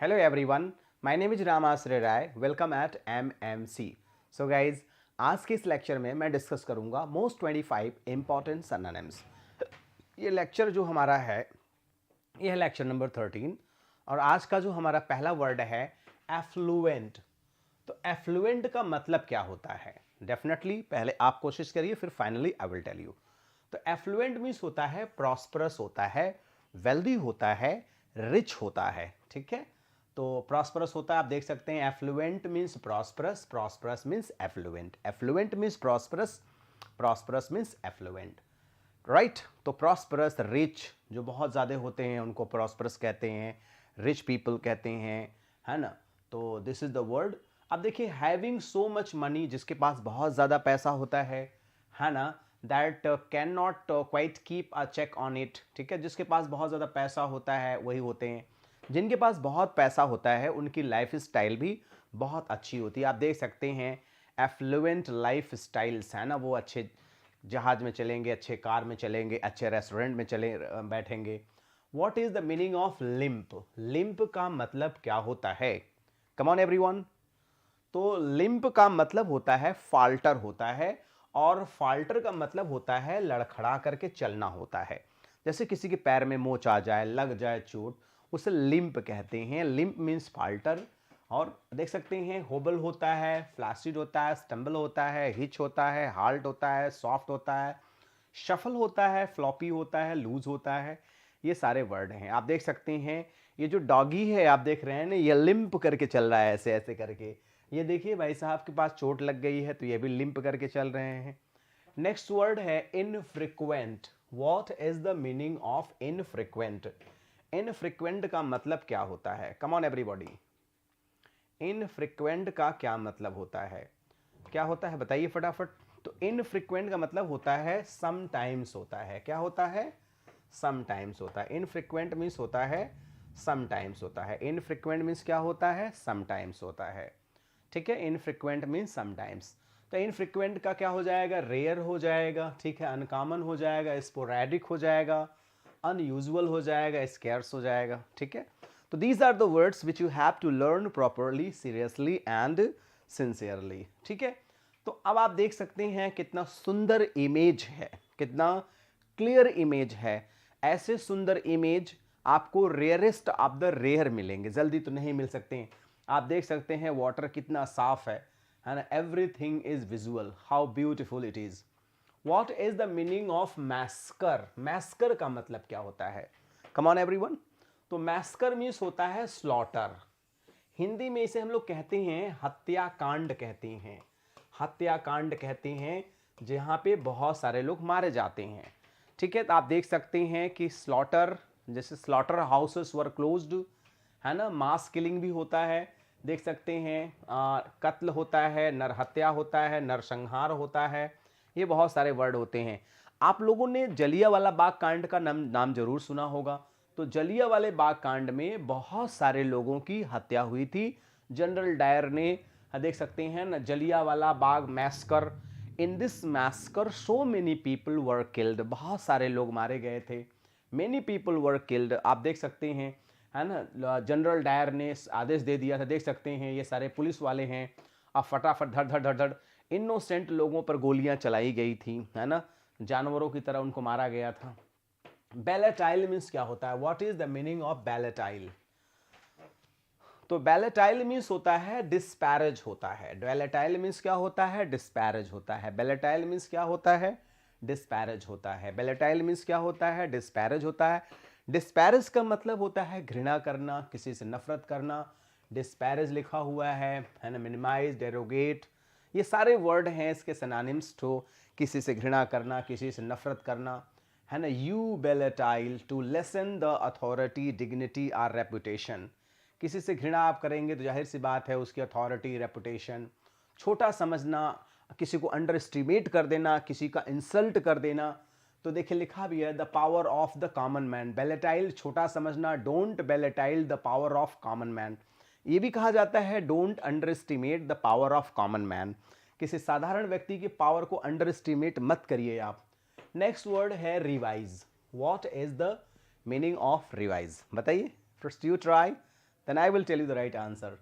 Hello everyone, my name is Ramasre Rai. Welcome at MMC. So guys, आज के इस lecture में मैं डिस्कस करूंगा मोस्ट 25 इंपॉर्टेंट सिनोनिम्स। ये लेक्चर जो हमारा है ये है लेक्चर नंबर 13 और आज का जो हमारा पहला वर्ड है एफ्लुएंट। तो एफ्लुएंट का मतलब क्या होता है? डेफिनेटली पहले आप कोशिश करिए, फिर finally I will tell you. तो एफ्लुएंट मीन्स होता है प्रॉस्परस होता है, वेल्दी होता है, रिच होता है। ठीक है, तो प्रॉस्परस होता है, आप देख सकते हैं affluent means prosperous, prosperous means affluent, affluent means prosperous, prosperous means affluent. Right, तो प्रॉस्परस, रिच जो बहुत ज़्यादा होते हैं उनको प्रॉस्परस कहते हैं, रिच पीपल कहते हैं, है ना। तो दिस इज द वर्ड। अब देखिए हैविंग सो मच मनी, जिसके पास बहुत ज़्यादा पैसा होता है ना, that can not quite keep a check on it. ठीक है, जिसके पास बहुत ज़्यादा पैसा होता है वही होते हैं। जिनके पास बहुत पैसा होता है उनकी लाइफ स्टाइल भी बहुत अच्छी होती है। आप देख सकते हैं एफ्लुएंट लाइफ स्टाइल्स है ना, वो अच्छे जहाज में चलेंगे, अच्छे कार में चलेंगे, अच्छे रेस्टोरेंट में चले बैठेंगे। What is the meaning of limp? Limp का मतलब क्या होता है? Come on everyone. तो लिम्प का मतलब होता है फाल्टर होता है, और फाल्टर का मतलब होता है लड़खड़ा करके चलना होता है। जैसे किसी के पैर में मोच आ जाए, लग जाए चोट, उसे लिम्प कहते हैं। Limp means falter. और देख सकते हैं होबल होता है, फ्लैसिड होता है, स्टम्बल होता है, हिच होता है, हाल्ट होता है, सॉफ्ट होता है, शफल होता है, फ्लॉपी होता है, लूज होता है। ये सारे वर्ड हैं। आप देख सकते हैं ये जो डॉगी है आप देख रहे हैं ना, ये लिम्प करके चल रहा है, ऐसे ऐसे करके। ये देखिए भाई साहब के पास चोट लग गई है तो ये भी लिम्प करके चल रहे हैं। नेक्स्ट वर्ड है infrequent. What is the meaning of infrequent? Infrequent का मतलब क्या होता है? कम ऑन एवरीबॉडी, इनफ्रीक्वेंट का क्या मतलब होता है? क्या होता है बताइए फटाफट। तो इनफ्रीक्वेंट का मतलब होता है समटाइम्स होता है। क्या होता है? समटाइम्स होता है। इनफ्रीक्वेंट मीन्स होता है समटाइम्स होता है। इनफ्रीक्वेंट मीन्स क्या होता है? समटाइम्स होता है। ठीक है, इनफ्रीक्वेंट मीन्स समटाइम्स। तो इनफ्रीक्वेंट का क्या हो जाएगा? रेयर हो जाएगा। ठीक है, अनकॉमन हो जाएगा, स्पोरैडिक हो जाएगा, अनयूजुअल हो जाएगा, स्कैर्स हो जाएगा। ठीक है, तो these are the words which you have to learn properly, seriously and sincerely. ठीक है, तो अब आप देख सकते हैं कितना सुंदर इमेज है, कितना क्लियर इमेज है। ऐसे सुंदर इमेज आपको रेयरेस्ट ऑफ द रेयर मिलेंगे, जल्दी तो नहीं मिल सकते हैं। आप देख सकते हैं वाटर कितना साफ है ना, everything is visual, how beautiful it is. What is the meaning of massacre? Massacre का मतलब क्या होता है? Come on everyone. तो मैस्कर मीन्स होता है स्लॉटर। हिंदी में इसे हम लोग कहते हैं हत्याकांड कहते हैं। हत्याकांड कहते हैं जहाँ पे बहुत सारे लोग मारे जाते हैं। ठीक है, तो आप देख सकते हैं कि स्लॉटर, जैसे स्लॉटर हाउसेस वर क्लोज्ड, है ना, मास किलिंग भी होता है। देख सकते हैं कत्ल होता है, नरहत्या होता है, नरसंहार होता है। ये बहुत सारे वर्ड होते हैं। आप लोगों ने जलियांवाला बाग कांड का नाम जरूर सुना होगा। तो जलियांवाले बाग कांड में बहुत सारे लोगों की हत्या हुई थी। जनरल डायर ने, देख सकते हैं ना, Jallianwala Bagh massacre, in this massacre so many people were killed, बहुत सारे लोग मारे गए थे। मेनी पीपल वर किल्ड, आप देख सकते हैं, है ना, जनरल डायर ने आदेश दे दिया था। देख सकते हैं ये सारे पुलिस वाले हैं, अब फटाफट धड़ धड़ धड़ धड़ इनोसेंट लोगों पर गोलियां चलाई गई थी, है ना, जानवरों की तरह उनको मारा गया था। बैलेटाइल मीन्स क्या होता है? What is the meaning of belittle? तो बैलेटाइल मीन्स होता है डिस्पैरेज होता है। बैलेटाइल मीन्स क्या होता है? डिस्पैरेज होता है। बैलेटाइल मीन्स क्या होता है? डिस्पैरेज होता है। बैलेटाइल मीन्स क्या होता है? डिस्पैरेज होता है। डिस्पैरेज का मतलब होता है घृणा करना, किसी से नफरत करना। डिस्पैरेज लिखा हुआ है ना, मिनिमाइज, डेरोगेट, ये सारे वर्ड हैं इसके सिनोनिम्स। तो किसी से घृणा करना, किसी से नफरत करना, है ना। You belittle to lessen the authority, dignity or reputation. किसी से घृणा आप करेंगे तो जाहिर सी बात है उसकी अथॉरिटी, रेपुटेशन। छोटा समझना, किसी को अंडर एस्टिमेट कर देना, किसी का इंसल्ट कर देना। तो देखिए लिखा भी है the power of the common man. Belittle छोटा समझना, don't belittle the power of common man. ये भी कहा जाता है don't underestimate the power of common man. किसी साधारण व्यक्ति की पावर को अंडर एस्टिमेट मत करिए आप। नेक्स्ट वर्ड है revise. What is the meaning of revise? बताइए, first you try. Then I will tell you the right answer.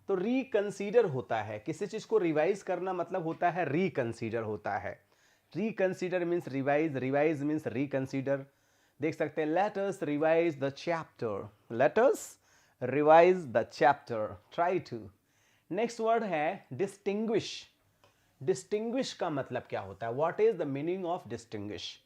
तो रिकंसीडर होता है, किसी चीज को रिवाइज करना मतलब होता है रिकंसीडर होता है। Reconsider means revise, revise means reconsider. देख सकते हैं let us revise the chapter, let us revise the chapter, try to. Next word है डिस्टिंग्विश। डिस्टिंग्विश का मतलब क्या होता है? What is the meaning of distinguish?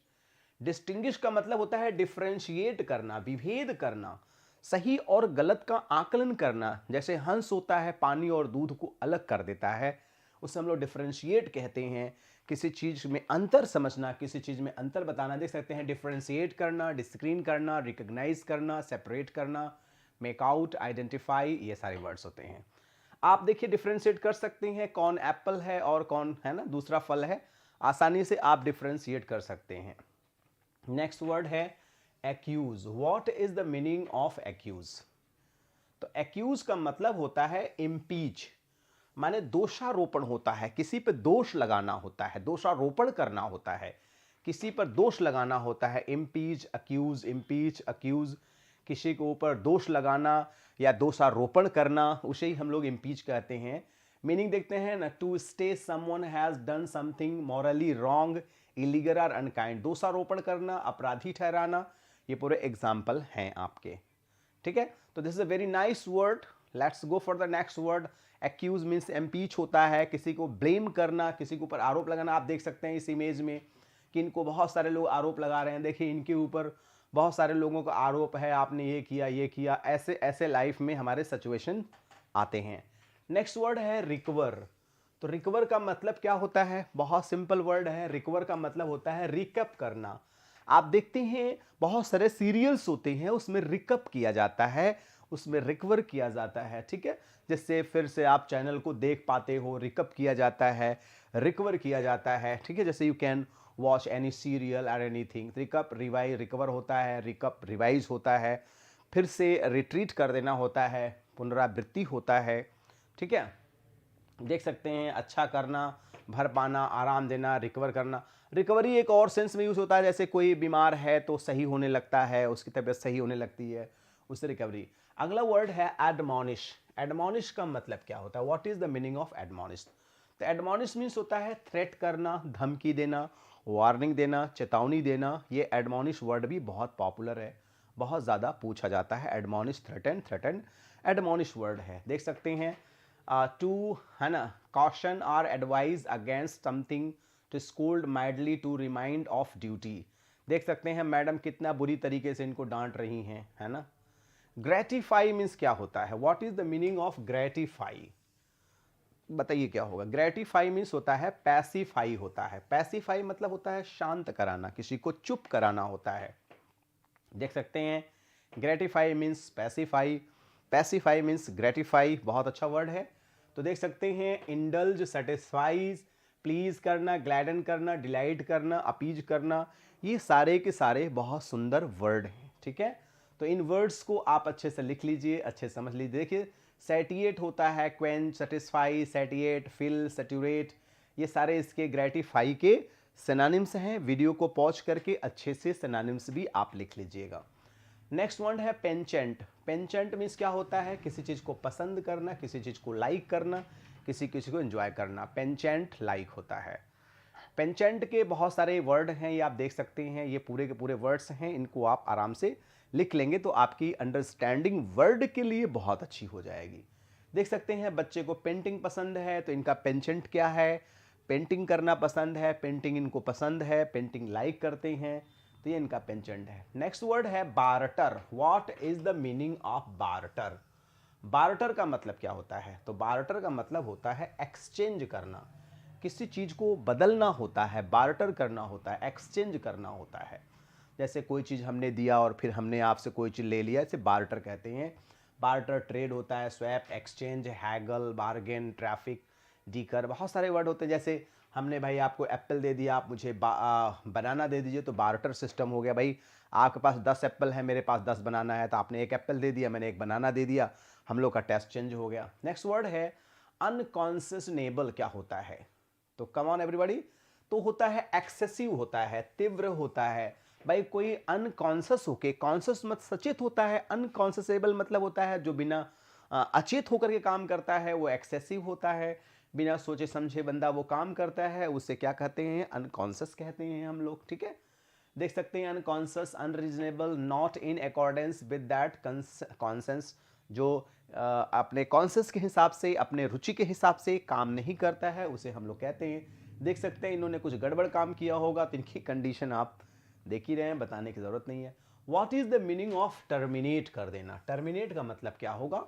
Distinguish का मतलब होता है डिफरेंशिएट करना, विभेद करना, सही और गलत का आकलन करना। जैसे हंस होता है पानी और दूध को अलग कर देता है, उसे हम लोग डिफरेंशिएट कहते हैं। किसी चीज में अंतर समझना, किसी चीज में अंतर बताना। देख सकते हैं डिफरेंशिएट करना, डिस्क्रीन करना, रिकॉग्नाइज करना, सेपरेट करना, मेक आउट, आइडेंटिफाई, ये सारे वर्ड्स होते हैं। आप देखिए डिफरेंशिएट कर सकते हैं कौन एप्पल है और कौन है ना दूसरा फल है, आसानी से आप डिफरेंशिएट कर सकते हैं। नेक्स्ट वर्ड है accuse. What is the meaning of accuse? तो एक्यूज का मतलब होता है इम्पीच, माने दोषारोपण होता है, किसी पर दोष लगाना होता है, दोषारोपण करना होता है, किसी पर दोष लगाना होता है। इम्पीच, अक्यूज, इम्पीच, अक्यूज, किसी के ऊपर दोष लगाना या दोषारोपण करना, उसे ही हम लोग इम्पीच कहते हैं। मीनिंग देखते हैं ना, to state someone has done something morally wrong, illegal और अनकाइंड। दोषारोपण करना, अपराधी ठहराना, ये पूरे एग्जाम्पल हैं आपके। ठीक है, तो this is a very nice word. Let's go for the next word. Accuse means impeach होता है, किसी को ब्लेम करना, किसी के ऊपर आरोप लगाना। आप देख सकते हैं इस इमेज में कि इनको बहुत सारे लोग आरोप लगा रहे हैं। देखिए इनके ऊपर बहुत सारे लोगों का आरोप है, आपने ये किया ये किया, ऐसे ऐसे लाइफ में हमारे सिचुएशन आते हैं। नेक्स्ट वर्ड है रिकवर। तो रिकवर का मतलब क्या होता है? बहुत सिंपल वर्ड है। रिकवर का मतलब होता है रिकअप करना। आप देखते हैं बहुत सारे सीरियल्स होते हैं, उसमें रिकअप किया जाता है, उसमें रिकवर किया जाता है। ठीक है, जिससे फिर से आप चैनल को देख पाते हो, रिकअप किया जाता है, रिकवर किया जाता है। ठीक है, जैसे you can watch any serial और एनीथिंग। रिकअप, रिवाइज, रिकवर होता है, रिकअप रिवाइज होता है, फिर से रिट्रीट कर देना होता है, पुनरावृत्ति होता है। ठीक है, देख सकते हैं अच्छा करना, भर पाना, आराम देना, रिकवर करना। रिकवरी एक और सेंस में यूज होता है, जैसे कोई बीमार है तो सही होने लगता है, उसकी तबीयत सही होने लगती है, उससे रिकवरी। अगला वर्ड है एडमोनिश। एडमोनिश का मतलब क्या होता है? What is the meaning of admonish? तो एडमोनिश मीन्स होता है थ्रेट करना, धमकी देना, वार्निंग देना, चेतावनी देना। ये एडमोनिश वर्ड भी बहुत पॉपुलर है, बहुत ज़्यादा पूछा जाता है। Admonish, threaten, threaten, admonish word है। देख सकते हैं टू, है ना, कॉशन और advise against something, to scold mildly, to remind of duty. देख सकते हैं मैडम कितना बुरी तरीके से इनको डांट रही हैं, है ना। ग्रेटिफाई मीन्स क्या होता है? What is the meaning of gratify? बताइए क्या होगा? ग्रेटिफाई मीन्स होता है पैसिफाई होता है। पैसिफाई मतलब होता है शांत कराना, किसी को चुप कराना होता है। देख सकते हैं gratify means pacify, pacify means gratify. बहुत अच्छा वर्ड है। तो देख सकते हैं इंडल्ज, सेटिस्फाइज, प्लीज करना, ग्लैडन करना, डिलाइट करना, अपीज करना, ये सारे के सारे बहुत सुंदर वर्ड हैं। ठीक है, तो इन वर्ड्स को आप अच्छे से लिख लीजिए, अच्छे से समझ लीजिए। देखिए सैटिएट होता है, quench, satisfy, satiate, fill, saturate, ये सारे इसके ग्रेटिफाई के सिनोनिम्स हैं। वीडियो को पॉज करके अच्छे से सिनोनिम्स भी आप लिख लीजिएगा। नेक्स्ट वर्ड है पेंचेंट। पेंचेंट मीन्स क्या होता है? किसी चीज़ को पसंद करना, किसी चीज़ को लाइक करना, किसी किसी को एंजॉय करना, पेंचेंट लाइक होता है। पेंचेंट के बहुत सारे वर्ड हैं, ये आप देख सकते हैं, ये पूरे के पूरे वर्ड्स हैं। इनको आप आराम से लिख लेंगे तो आपकी अंडरस्टैंडिंग वर्ड के लिए बहुत अच्छी हो जाएगी। देख सकते हैं बच्चे को पेंटिंग पसंद है, तो इनका पेंचेंट क्या है? पेंटिंग करना पसंद है, पेंटिंग इनको पसंद है, पेंटिंग लाइक करते हैं, तो ये इनका पेंचेंट है। नेक्स्ट वर्ड है barter. What is the meaning of barter? Barter का मतलब क्या होता है? तो बार्टर का मतलब होता है एक्सचेंज करना, किसी चीज को बदलना होता है, बार्टर करना होता है, एक्सचेंज करना होता है। जैसे कोई चीज हमने दिया और फिर हमने आपसे कोई चीज ले लिया, इसे बार्टर कहते हैं। बार्टर ट्रेड होता है, swap, exchange, haggle, bargain, traffic, dicker, बहुत सारे वर्ड होते हैं। जैसे हमने भाई आपको एप्पल दे दिया, आप मुझे बनाना दे दीजिए, तो बार्टर सिस्टम हो गया। भाई आपके पास 10 एप्पल है, मेरे पास 10 बनाना है, तो आपने एक एप्पल दे दिया, मैंने एक बनाना दे दिया, हम लोग का टेस्ट चेंज हो गया। नेक्स्ट वर्ड है अनकॉन्शनेबल। क्या होता है? तो कम ऑन एवरीबॉडी, तो होता है एक्सेसिव होता है, तीव्र होता है। भाई कोई अनकॉन्शियस होके, कॉन्शियस मत सचेत होता है, अनकॉन्शियसेबल मतलब होता है जो बिना अचेत होकर के काम करता है वो एक्सेसिव होता है, बिना सोचे समझे बंदा वो काम करता है उसे क्या कहते हैं, अनकॉन्शियस कहते हैं हम लोग, ठीक है। देख सकते हैं unconscious, unreasonable, not in accordance with that conscience, जो अपने कॉन्सेंस के हिसाब से, अपने रुचि के हिसाब से काम नहीं करता है उसे हम लोग कहते हैं। देख सकते हैं इन्होंने कुछ गड़बड़ काम किया होगा तो इनकी कंडीशन आप देख ही रहे हैं, बताने की ज़रूरत नहीं है। What is the meaning of terminate कर देना? टर्मिनेट का मतलब क्या होगा?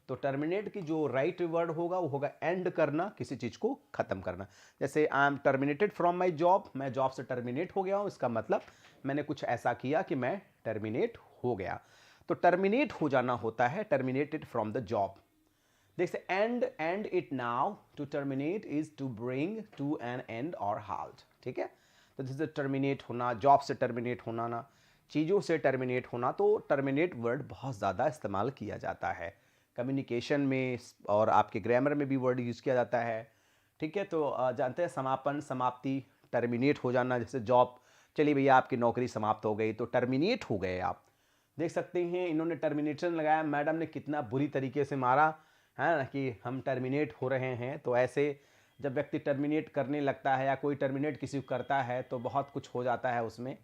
तो टर्मिनेट की जो राइट वर्ड होगा वो होगा एंड करना, किसी चीज़ को ख़त्म करना। जैसे I am terminated from my job, मैं जॉब से टर्मिनेट हो गया हूँ, इसका मतलब मैंने कुछ ऐसा किया कि मैं टर्मिनेट हो गया। तो टर्मिनेट हो जाना होता है टर्मिनेटेड फ्रॉम द जॉब। देखिए end it now, to terminate is to bring to an end और हाल्ट, ठीक है। तो जैसे टर्मिनेट होना, जॉब से टर्मिनेट होना ना, चीज़ों से टर्मिनेट होना, तो टर्मिनेट वर्ड बहुत ज़्यादा इस्तेमाल किया जाता है कम्युनिकेशन में और आपके ग्रामर में भी वर्ड यूज़ किया जाता है, ठीक है। तो जानते हैं समापन, समाप्ति, टर्मिनेट हो जाना, जैसे जॉब, चलिए भैया आपकी नौकरी समाप्त हो गई तो टर्मिनेट हो गए आप। देख सकते हैं इन्होंने टर्मिनेशन लगाया, मैडम ने कितना बुरी तरीके से मारा है ना कि हम टर्मिनेट हो रहे हैं। तो ऐसे जब व्यक्ति टर्मिनेट करने लगता है या कोई टर्मिनेट किसी को करता है तो बहुत कुछ हो जाता है उसमें।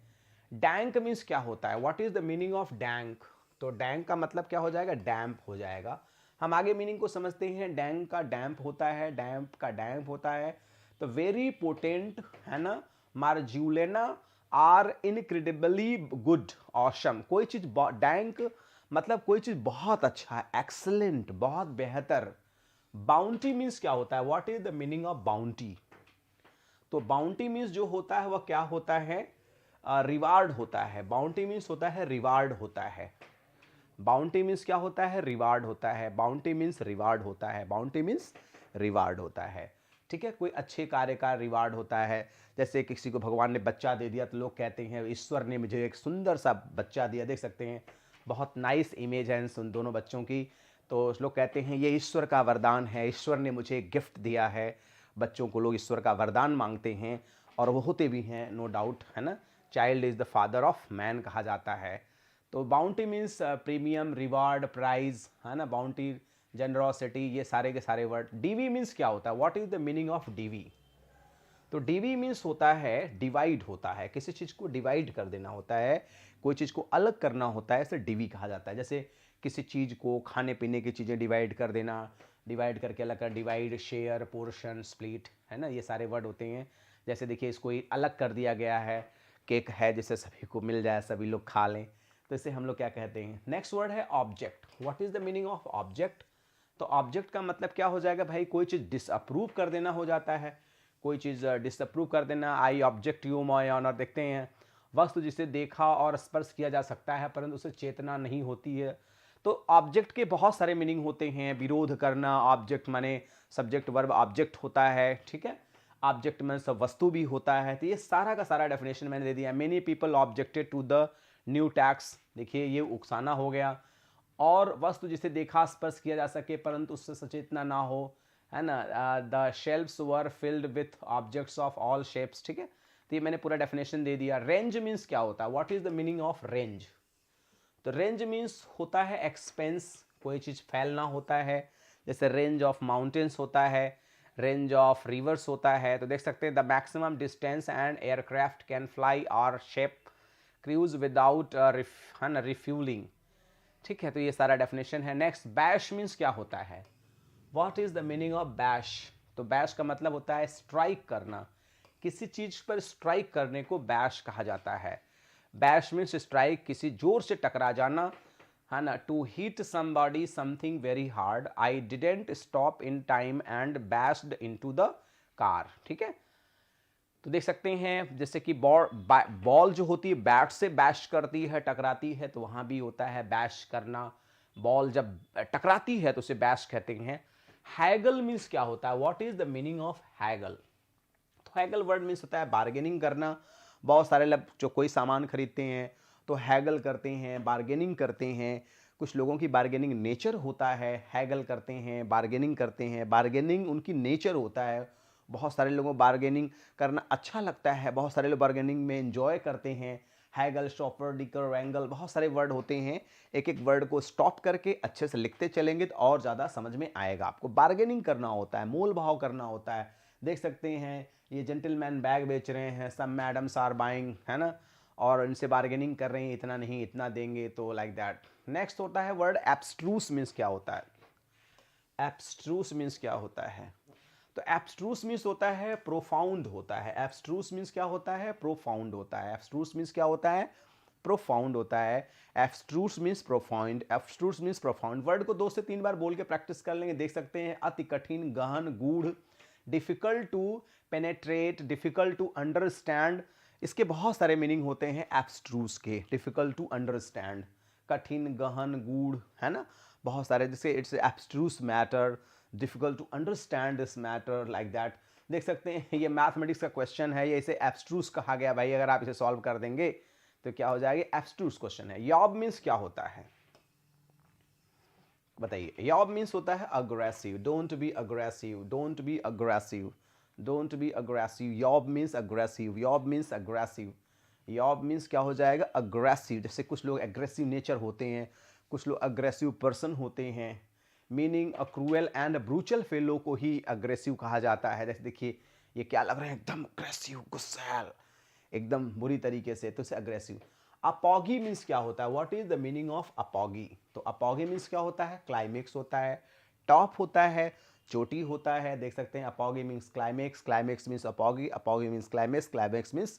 डैंक मीन्स क्या होता है? What is the meaning of dank? तो डैंक का मतलब क्या हो जाएगा? डैम्प हो जाएगा। हम आगे मीनिंग को समझते हैं। डैंक का डैम्प होता है, डैम्प का डैम्प होता है तो वेरी पोटेंट, है ना, मार्जुलेना आर इनक्रेडिबली गुड, ऑसम। कोई चीज़ डैंक मतलब कोई चीज़ बहुत अच्छा है, एक्सलेंट, बहुत बेहतर। बाउंटी मीन्स क्या होता है? What is the meaning of bounty? तो बाउंटी मीन्स जो होता है वह क्या होता है? रिवार्ड होता है। बाउंटी मीन्स होता है रिवार्ड होता है। बाउंटी मीन्स क्या होता है? रिवार्ड होता है। बाउंटी मीन्स रिवार्ड होता है। बाउंटी मीन्स रिवार्ड होता है, ठीक है। कोई अच्छे कार्य का रिवार्ड होता है। जैसे किसी को भगवान ने बच्चा दे दिया तो लोग कहते हैं ईश्वर ने मुझे एक सुंदर सा बच्चा दिया। देख सकते हैं बहुत नाइस इमेज है उन दोनों बच्चों की। तो लोग कहते हैं ये ईश्वर का वरदान है, ईश्वर ने मुझे एक गिफ्ट दिया है। बच्चों को लोग ईश्वर का वरदान मांगते हैं और वो होते भी हैं, नो डाउट, है ना। Child is the father of man कहा जाता है। तो bounty means premium, reward, prize, है ना, बाउंटी, जनरॉसिटी, ये सारे के सारे वर्ड। डीवी मीन्स क्या होता है? What is the meaning of divvy? तो डीवी मीन्स होता है डिवाइड होता है, किसी चीज़ को डिवाइड कर देना होता है, कोई चीज़ को अलग करना होता है, इसे डीवी कहा जाता है। जैसे किसी चीज़ को, खाने पीने की चीज़ें डिवाइड कर देना, डिवाइड करके अलग कर, डिवाइड, शेयर, पोर्शन, स्प्लिट, है ना, ये सारे वर्ड होते हैं। जैसे देखिए इसको अलग कर दिया गया है, केक है जिससे सभी को मिल जाए, सभी लोग खा लें, तो इसे हम लोग क्या कहते हैं? नेक्स्ट वर्ड है object. What is the meaning of object? तो ऑब्जेक्ट का मतलब क्या हो जाएगा भाई? कोई चीज़ डिसअप्रूव कर देना हो जाता है, कोई चीज़ डिसअप्रूव कर देना। I object you my honour. देखते हैं वस्तु जिसे देखा और स्पर्श किया जा सकता है परंतु उसे चेतना नहीं होती है। तो ऑब्जेक्ट के बहुत सारे मीनिंग होते हैं। विरोध करना, ऑब्जेक्ट माने सब्जेक्ट वर्ब ऑब्जेक्ट होता है, ठीक है। ऑब्जेक्ट में सब वस्तु भी होता है। तो ये सारा का सारा डेफिनेशन मैंने दे दिया। Many people objected to the new tax, देखिए ये उकसाना हो गया। और वस्तु जिसे देखा स्पर्श किया जा सके परंतु उससे सचेतना ना हो, है ना। The shelves were filled with objects of all shapes, ठीक है। तो ये मैंने पूरा डेफिनेशन दे दिया। रेंज मीन्स क्या होता है? What is the meaning of range? तो रेंज मीन्स होता है एक्सपेंस, कोई चीज़ फैलना होता है। जैसे रेंज ऑफ माउंटेन्स होता है, रेंज ऑफ रिवर्स होता है। तो देख सकते हैं the maximum distance and aircraft can fly और शेप क्रूज विदाउट रिफ्यूलिंग, ठीक है। तो ये सारा डेफिनेशन है। नेक्स्ट बैश मीन्स क्या होता है? What is the meaning of bash? तो बैश का मतलब होता है स्ट्राइक करना, किसी चीज पर स्ट्राइक करने को बैश कहा जाता है। बैश मीन्स स्ट्राइक, किसी जोर से टकरा जाना, है ना। To hit somebody something very hard, I didn't stop in time and bashed into the car, ठीक है। तो देख सकते हैं जैसे कि बॉल जो होती है बैट से बैश करती है, टकराती है, तो वहाँ भी होता है बैश करना। बॉल जब टकराती है तो उसे बैश कहते हैं। हैगल मीन्स क्या होता है? What is the meaning of Hegel? तो हैगल वर्ड मीन्स होता है बार्गेनिंग करना। बहुत सारे लोग जो कोई सामान खरीदते हैं तो हैगल करते हैं, बार्गेनिंग करते हैं। कुछ लोगों की बार्गेनिंग नेचर होता है, हैगल करते हैं, बार्गेनिंग करते हैं, बार्गेनिंग उनकी नेचर होता है। बहुत सारे लोगों को बार्गेनिंग करना अच्छा लगता है, बहुत सारे लोग बार्गेनिंग में एंजॉय करते हैं। हैगल, शॉपर, डिकर, वैंगल, बहुत सारे वर्ड होते हैं। एक एक वर्ड को स्टॉप करके अच्छे से लिखते चलेंगे तो और ज़्यादा समझ में आएगा आपको। बार्गेनिंग करना होता है, मोल भाव करना होता है। देख सकते हैं ये जेंटलमैन बैग बेच रहे हैं, सम मैडम्स आर बाइंग, है ना, और इनसे बार्गेनिंग कर रहे हैं, इतना नहीं इतना देंगे, तो लाइक दैट। नेक्स्ट होता है वर्ड एब्स्ट्रूस। मीन्स क्या होता है? एब्स्ट्रूस मीन्स क्या होता है? तो एब्स्ट्रूस मीन्स होता है प्रोफाउंड होता है। एब्स्ट्रूस मीन्स क्या होता है? प्रोफाउंड होता है। एब्स्ट्रूस मीन्स क्या होता है? प्रोफाउंड होता है। Abstruse means profound, abstruse means profound. Word को 2 से 3 बार बोल के प्रैक्टिस कर लेंगे। देख सकते हैं अति कठिन, गहन, गूढ़, difficult to penetrate, difficult to understand. इसके बहुत सारे मीनिंग होते हैं एब्स्ट्रूस के। डिफिकल्ट टू अंडरस्टैंड, कठिन, गहन, गूढ़, है ना, बहुत सारे। जैसे it's abstruse matter, difficult to understand this matter, like that. देख सकते हैं ये मैथमेटिक्स का क्वेश्चन है, ये इसे एब्स्ट्रूस कहा गया भाई। अगर आप इसे सॉल्व कर देंगे तो क्या हो जाएगा? एब्स्ट्रूस क्वेश्चन है। यॉब मीन्स क्या होता है? बताइए। यॉब मीन्स होता है aggressive. Don't be aggressive, don't be aggressive, don't be aggressive. Yob means aggressive, yob means aggressive. Yob means क्या हो जाएगा? अग्रेसिव। जैसे कुछ लोग एग्रेसिव नेचर होते हैं, कुछ लोग अग्रेसिव पर्सन होते हैं। Meaning a cruel and brutal fellow को ही अग्रेसिव कहा जाता है। जैसे देखिए ये क्या लग रहे हैं, एकदम अग्रेसिव, गुस्सैल, एकदम बुरी तरीके से, तो इसे अग्रेसिव। अपॉगी मीन्स क्या होता है? What is the meaning of apogee? तो अपॉगी मीन्स क्या होता है? क्लाइमेक्स होता है, टॉप होता है, चोटी होता है। देख सकते हैं apogee means climax, climax means apogee, apogee means climax, climax means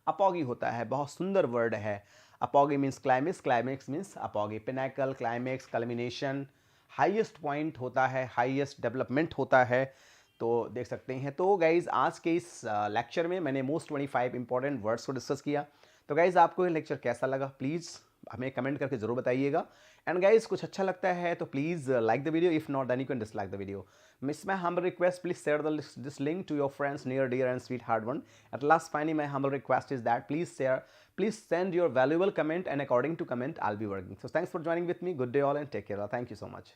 apogee होता है। बहुत सुंदर वर्ड है। Apogee means climax, climax means apogee. Pinnacle, climax, culmination, highest point होता है, हाईएस्ट डेवलपमेंट होता है। तो देख सकते हैं। तो गाइज आज के इस लेक्चर में मैंने मोस्ट 25 इंपॉर्टेंट वर्ड्स को डिस्कस किया। तो गाइज आपको ये लेक्चर कैसा लगा प्लीज़ हमें कमेंट करके जरूर बताइएगा। एंड गाइज कुछ अच्छा लगता है तो please like the video, if not then you can dislike the video. Miss my humble request, please share this link to your friends, near, dear and sweetheart one. At last, finally, my humble request is that please share, please send your valuable comment, and according to comment I'll be working. So thanks for joining with me. Good day all and take care. Thank you so much.